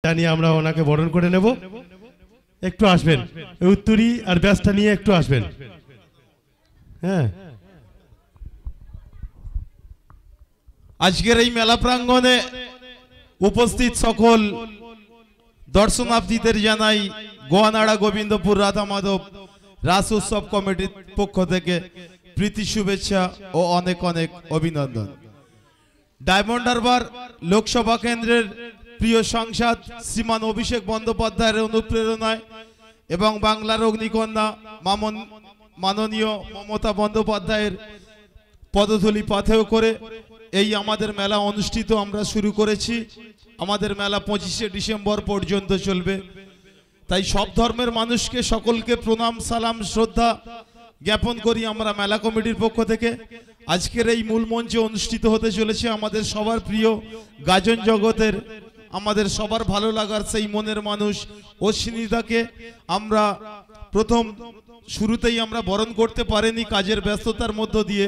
জানিয়ে আমরা ওনাকে বরণ করে নেব। একটু আসবেন, উত্তরী আর ব্যাসটা নিয়ে একটু আসবেন। হ্যাঁ, আজকের এই মেলা প্রাঙ্গণে উপস্থিত সকল দর্শনার্থীদের জানাই গোয়ানাড়া গোবিন্দপুর রাধা মাধব রাস উৎসব কমিটির পক্ষ থেকে প্রীতি শুভেচ্ছা ও অনেক অনেক অভিনন্দন। ডায়মন্ড হারবার লোকসভা কেন্দ্রের প্রিয় সাংসদ শ্রীমান অভিষেক বন্দ্যোপাধ্যায়ের অনুপ্রেরণায় এবং বাংলার অগ্নিকন্যা মাননীয় মমতা বন্দ্যোপাধ্যায়ের পদধূলি পাথেয় করে এই আমাদের মেলা অনুষ্ঠিত আমরা শুরু করেছি। আমাদের মেলা 25শে ডিসেম্বর পর্যন্ত চলবে। তাই সব ধর্মের মানুষকে সকলকে প্রণাম সালাম শ্রদ্ধা জ্ঞাপন করি আমরা মেলা কমিটির পক্ষ থেকে। আজকের এই মূল মঞ্চে অনুষ্ঠিত হতে চলেছে আমাদের সবার প্রিয় গাজন জগতের, আমাদের সবার ভালো লাগার সেই মনের মানুষ অশ্বিনীদাকে আমরা প্রথম শুরুতেই আমরা বরণ করতে পারিনি কাজের ব্যস্ততার মধ্য দিয়ে,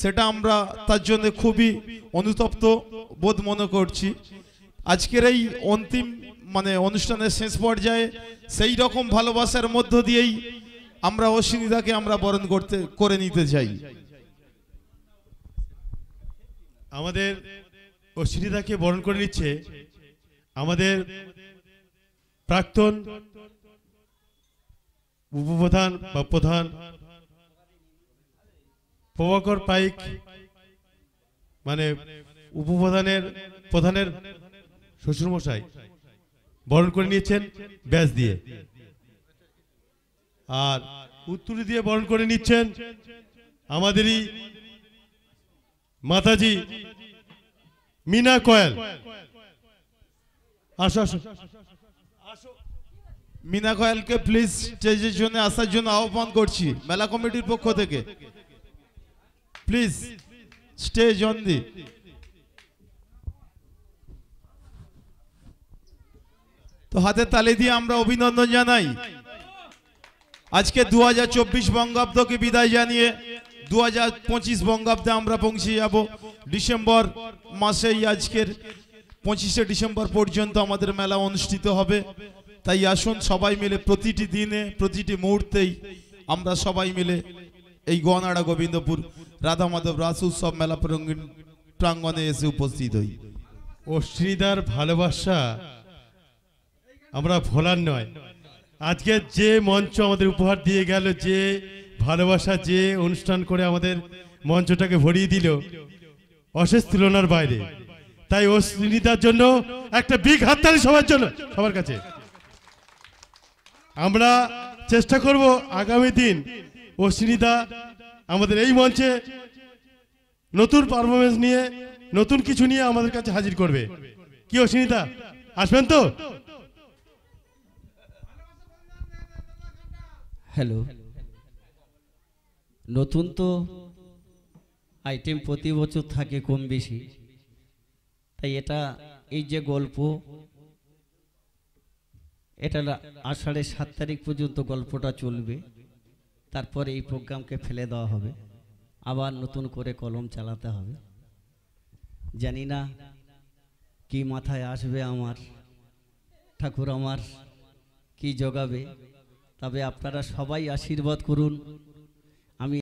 সেটা আমরা তার জন্য খুবই অনুতপ্ত বোধ মনে করছি। আজকের এই অন্তিম অনুষ্ঠানের শেষ পর্যায়ে সেই রকম ভালোবাসার মধ্য দিয়েই আমরা অশ্বিনীদাকে আমরা বরণ করে নিতে চাই। আমাদের অশ্বিনীদাকে বরণ করে নিচ্ছে আমাদের প্রাক্তন উপপ্রধান বা প্রধান প্রভাকর পাইক, প্রধানের শ্বশুরমশাই বরণ করে নিয়েছেন ব্যাস দিয়ে, আর উত্তরী দিয়ে বরণ করে নিচ্ছেন আমাদেরই মাতাজি মিনা কয়াল। আসো আসো আসো, মিনা কয়ালকে প্লিজ স্টেজের জন্য আসার জন্য আহ্বান করছি মেলা কমিটির পক্ষ থেকে। Please stage on the. তো হাতে তালি দিয়ে আমরা অভিনন্দন জানাই। আজকে 2024 বঙ্গাব্দকে বিদায় জানিয়ে 2025 বঙ্গাব্দে আমরা পৌঁছে যাব। ডিসেম্বর মাসেই আজকের 25শে ডিসেম্বর পর্যন্ত আমাদের মেলা অনুষ্ঠিত হবে। তাই আসুন সবাই মিলে প্রতিটি দিনে প্রতিটি মুহূর্তেই আমরা সবাই মিলে এই গোয়ানাড়া গোবিন্দপুর রাধা মাধব রাস উৎসব মেলা প্রাঙ্গণে এসে উপস্থিত হই। অশ্বিনীদার ভালোবাসা আমরা ভোলার নয়। আজকে যে মঞ্চ আমাদের উপহার দিয়ে গেল, যে ভালোবাসা, যে অনুষ্ঠান করে আমাদের মঞ্চটাকে ভরিয়ে দিল, অশেষ তুলনার বাইরে। তাই অশ্বিনীদার জন্য একটা বিগ হাততালি সবার জন্য, সবার কাছে। আমরা চেষ্টা করব আগামী দিন অশ্বিনীদা আমাদের এই মঞ্চে নতুন পারফরমেন্স নিয়ে, নতুন কিছু নিয়ে আমাদের কাছে হাজির করবে। কি অশ্বিনীদা, আসবেন তো? হ্যালো, নতুন তো আইটেম প্রতি বছর থাকে কম বেশি, তাই এটা এই যে গল্প, এটা আষাঢ়ের 7 তারিখ পর্যন্ত গল্পটা চলবে। তারপরে এই প্রোগ্রামকে ফেলে দেওয়া হবে, আবার নতুন করে কলম চালাতে হবে। জানি না কি মাথায় আসবে আমার, ঠাকুর আমার কি জোগাবে, তবে আপনারা সবাই আশীর্বাদ করুন। আমি